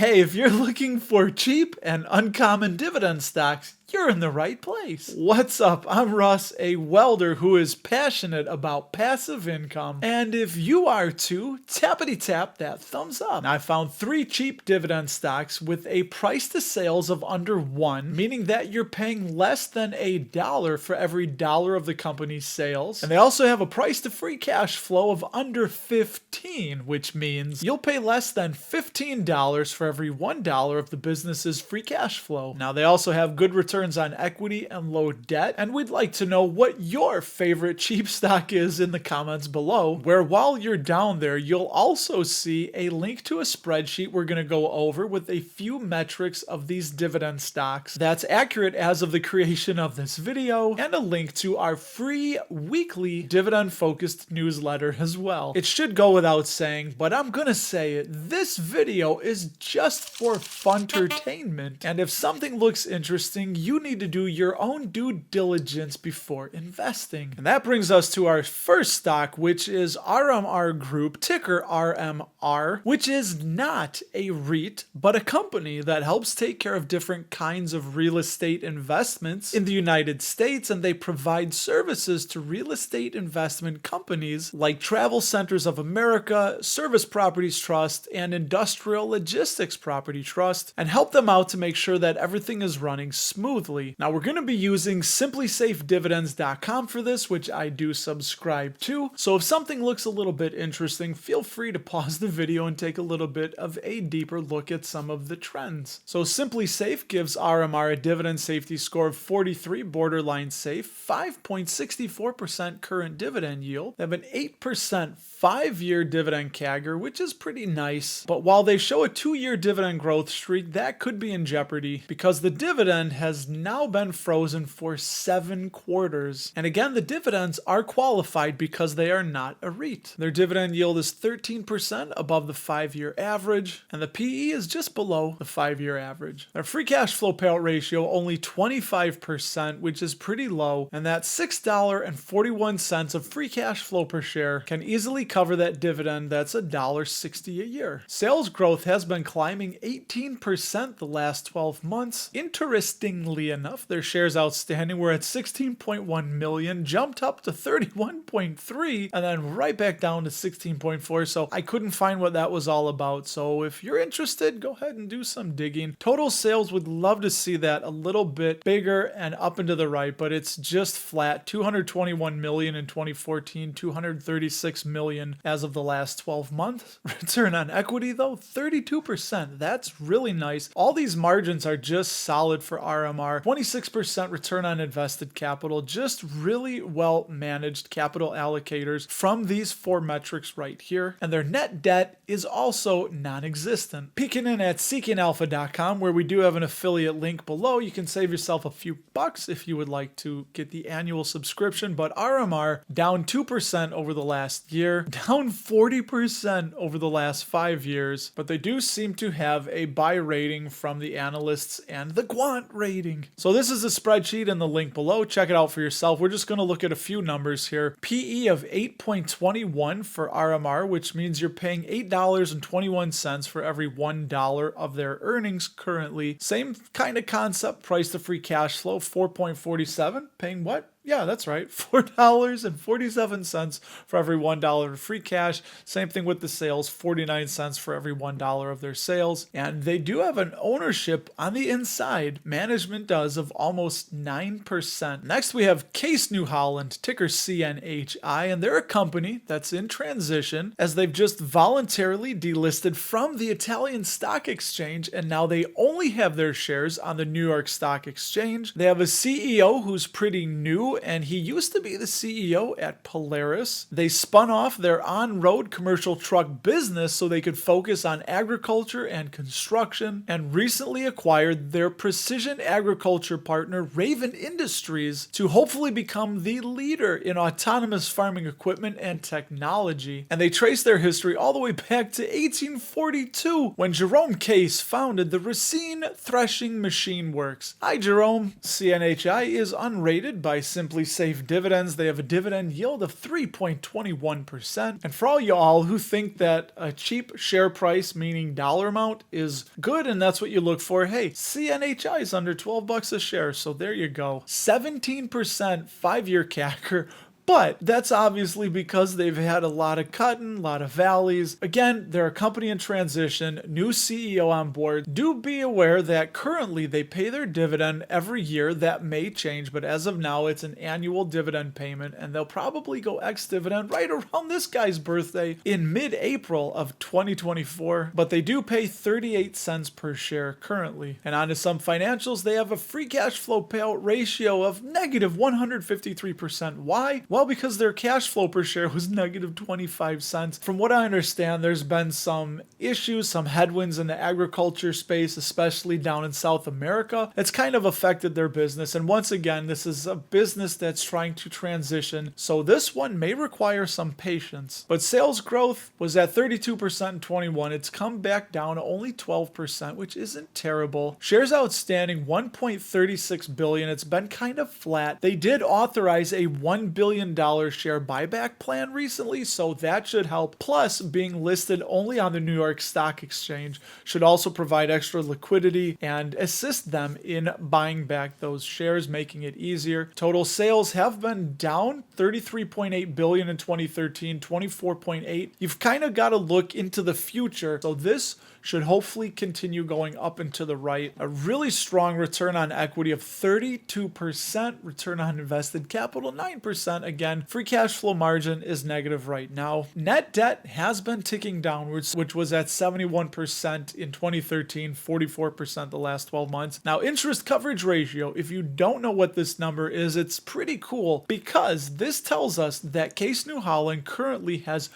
Hey, if you're looking for cheap and uncommon dividend stocks, you're in the right place. What's up? I'm Russ, a welder who is passionate about passive income. And if you are too, tappity tap that thumbs up. Now, I found 3 cheap dividend stocks with a price to sales of under 1, meaning that you're paying less than $1 for every dollar of the company's sales. And they also have a price to free cash flow of under 15, which means you'll pay less than $15 for every $1 of the business's free cash flow. Now, they also have good returns on equity and low debt, and we'd like to know what your favorite cheap stock is in the comments below, where while you're down there, you'll also see a link to a spreadsheet we're going to go over with a few metrics of these dividend stocks that's accurate as of the creation of this video, and a link to our free weekly dividend-focused newsletter as well. It should go without saying, but I'm gonna say it, this video is just for fun entertainment, and if something looks interesting, you need to do your own due diligence before investing. And that brings us to our first stock, which is RMR Group, ticker RMR, which is not a REIT, but a company that helps take care of different kinds of real estate investments in the United States, and they provide services to real estate investment companies like Travel Centers of America, Service Properties Trust, and Industrial Logistics Property Trust, and help them out to make sure that everything is running smoothly. Now, we're going to be using simplysafedividends.com for this, which I do subscribe to. So if something looks a little bit interesting, feel free to pause the video and take a little bit of a deeper look at some of the trends. So Simply Safe gives RMR a dividend safety score of 43, borderline safe, 5.64% current dividend yield. They have an 8% 5-year dividend CAGR, which is pretty nice. But while they show a 2-year dividend growth streak, that could be in jeopardy because the dividend has now been frozen for 7 quarters. And again, the dividends are qualified because they are not a REIT. Their dividend yield is 13% above the 5-year average, and the PE is just below the 5-year average. Their free cash flow payout ratio only 25%, which is pretty low, and that $6.41 of free cash flow per share can easily cover that dividend that's $1.60 a year. Sales growth has been climbing 18% the last 12 months. Interestingly enough, their shares outstanding were at 16.1 million, jumped up to 31.3, and then right back down to 16.4. So I couldn't find what that was all about. So if you're interested, go ahead and do some digging. Total sales, would love to see that a little bit bigger and up and to the right, but it's just flat. 221 million in 2014, 236 million as of the last 12 months. Return on equity though, 32%. That's really nice. All these margins are just solid for RMR. 26% return on invested capital, just really well managed capital allocators from these 4 metrics right here. And their net debt is also non-existent. Peeking in at seekingalpha.com, where we do have an affiliate link below, you can save yourself a few bucks if you would like to get the annual subscription. But RMR down 2% over the last year, down 40% over the last 5 years, but they do seem to have a buy rating from the analysts and the quant rating. So this is a spreadsheet in the link below. Check it out for yourself. We're just going to look at a few numbers here. PE of 8.21 for RMR, which means you're paying $8.21 for every $1 of their earnings currently. Same kind of concept, price to free cash flow, 4.47, paying what? Yeah, that's right. $4.47 for every $1 of free cash. Same thing with the sales, 49 cents for every $1 of their sales. And they do have an ownership on the inside, management does, of almost 9%. Next, we have Case New Holland, ticker CNHI, and they're a company that's in transition as they've just voluntarily delisted from the Italian Stock Exchange, and now they only have their shares on the New York Stock Exchange. They have a CEO who's pretty new, and he used to be the CEO at Polaris. They spun off their on-road commercial truck business so they could focus on agriculture and construction, and recently acquired their precision agriculture partner Raven Industries to hopefully become the leader in autonomous farming equipment and technology. And they trace their history all the way back to 1842 when Jerome Case founded the Racine Threshing Machine Works. Hi Jerome. CNHI is unrated by Simply Safe Dividends. They have a dividend yield of 3.21%. And for all y'all who think that a cheap share price, meaning dollar amount, is good and that's what you look for, hey, CNHI is under 12 bucks a share, so there you go. 17% 5-year CAGR. But that's obviously because they've had a lot of cutting, a lot of valleys. Again, they're a company in transition, new CEO on board. Do be aware that currently they pay their dividend every year. That may change, but as of now, it's an annual dividend payment, and they'll probably go ex-dividend right around this guy's birthday in mid-April of 2024. But they do pay 38 cents per share currently. And on to some financials, they have a free cash flow payout ratio of negative 153%. Why? Well, because their cash flow per share was negative 25 cents. From what I understand, there's been some issues, some headwinds in the agriculture space, especially down in South America. It's kind of affected their business. And once again, this is a business that's trying to transition. So this one may require some patience. But sales growth was at 32% in 21. It's come back down to only 12%, which isn't terrible. Shares outstanding, 1.36 billion. It's been kind of flat. They did authorize a $1 billion share buyback plan recently, so that should help. Plus, being listed only on the New York Stock Exchange should also provide extra liquidity and assist them in buying back those shares, making it easier. Total sales have been down 33.8 billion in 2013, 24.8. You've kind of got to look into the future. So this should hopefully continue going up and to the right. A really strong return on equity of 32%, return on invested capital 9%. Again, free cash flow margin is negative right now. Net debt has been ticking downwards, which was at 71% in 2013, 44% the last 12 months. Now, interest coverage ratio, if you don't know what this number is, it's pretty cool because this tells us that Case New Holland currently has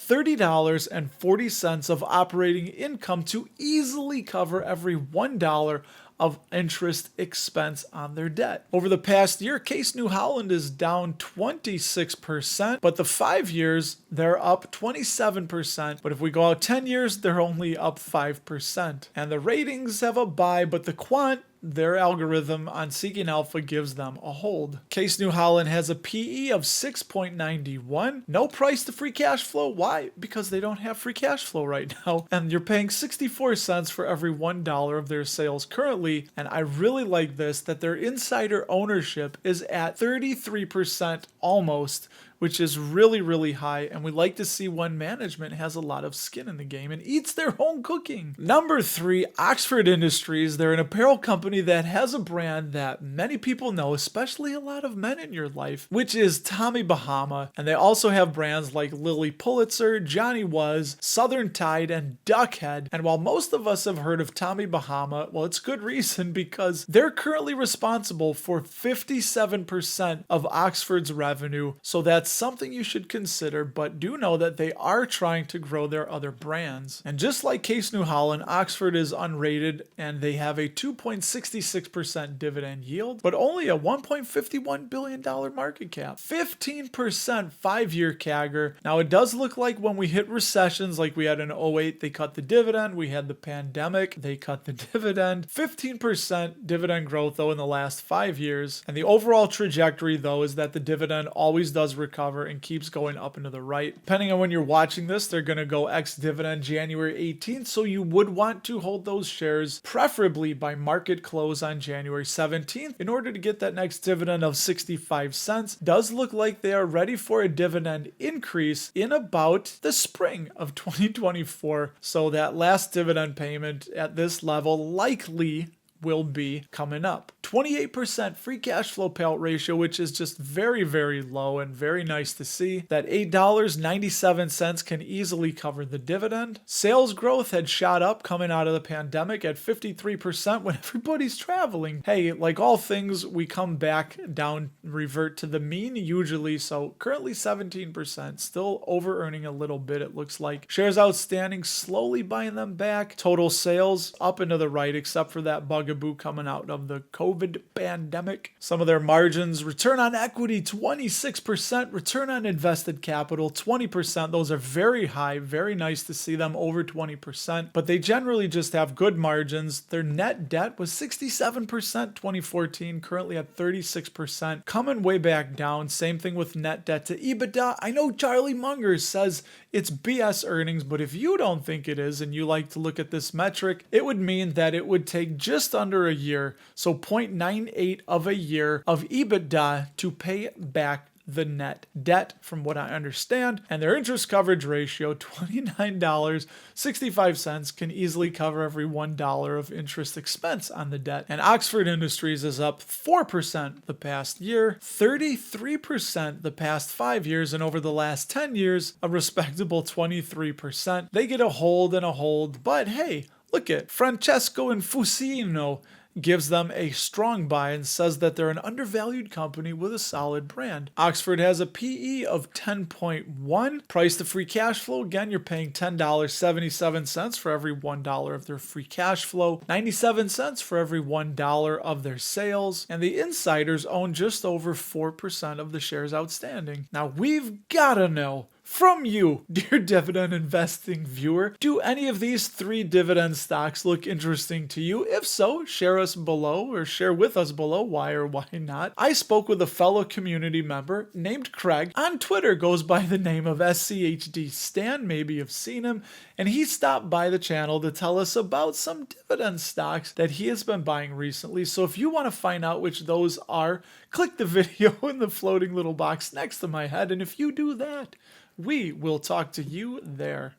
$30.40 of operating income to easily cover every $1 of interest expense on their debt. Over the past year, Case New Holland is down 26%, but the 5 years, they're up 27%. But if we go out 10 years, they're only up 5%. And the ratings have a buy, but the quant, their algorithm on Seeking Alpha gives them a hold. Case New Holland has a PE of 6.91. No price to free cash flow. Why? Because they don't have free cash flow right now. And you're paying 64 cents for every $1 of their sales currently. And I really like this, that their insider ownership is at 33% almost, which is really, really high. And we like to see when management has a lot of skin in the game and eats their own cooking. Number 3, Oxford Industries. They're an apparel company that has a brand that many people know, especially a lot of men in your life, which is Tommy Bahama. And they also have brands like Lilly Pulitzer, Johnny Was, Southern Tide, and Duckhead. And while most of us have heard of Tommy Bahama, well, it's good reason because they're currently responsible for 57% of Oxford's revenue. So that's something you should consider, but do know that they are trying to grow their other brands. And just like Case New Holland, Oxford is unrated and they have a 2.66% dividend yield, but only a $1.51 billion market cap. 15% 5-year CAGR. Now it does look like when we hit recessions, like we had in 08, they cut the dividend. We had the pandemic, they cut the dividend. 15% dividend growth though in the last 5 years. And the overall trajectory though is that the dividend always does recover and keeps going up and to the right. Depending on when you're watching this, they're going to go ex-dividend January 18th, so you would want to hold those shares preferably by market close on January 17th in order to get that next dividend of 65 cents. Does look like they are ready for a dividend increase in about the spring of 2024, so that last dividend payment at this level likely will be coming up. 28% free cash flow payout ratio, which is just very, very low and very nice to see. That $8.97 can easily cover the dividend. Sales growth had shot up coming out of the pandemic at 53% when everybody's traveling. Hey, like all things, we come back down, revert to the mean usually. So currently 17%, still over earning a little bit, it looks like. Shares outstanding, slowly buying them back. Total sales up and to the right, except for that bugaboo coming out of the COVID COVID pandemic. Some of their margins: return on equity 26%, return on invested capital 20%. Those are very high, very nice to see them over 20%, but they generally just have good margins. Their net debt was 67% 2014, currently at 36%, coming way back down. Same thing with net debt to EBITDA. I know Charlie Munger says it's BS earnings, but if you don't think it is and you like to look at this metric, it would mean that it would take just under a year, so 0.98 of a year of EBITDA to pay back the net debt, from what I understand. And their interest coverage ratio, $29.65, can easily cover every $1 of interest expense on the debt. And Oxford Industries is up 4% the past year, 33% the past 5 years, and over the last 10 years, a respectable 23%. They get a hold, but hey, look at Francesco Infusino gives them a strong buy and says that they're an undervalued company with a solid brand. Oxford has a PE of 10.1. Price to free cash flow, again, you're paying $10.77 for every $1 of their free cash flow, 97 cents for every $1 of their sales, and the insiders own just over 4% of the shares outstanding. Now, we've got to know from you, dear dividend investing viewer, do any of these 3 dividend stocks look interesting to you? If so, share us below, or share with us below why or why not. I spoke with a fellow community member named Craig. On Twitter goes by the name of SCHD Stan, maybe you've seen him, and he stopped by the channel to tell us about some dividend stocks that he has been buying recently. So if you want to find out which those are, click the video in the floating little box next to my head, and if you do that, we will talk to you there.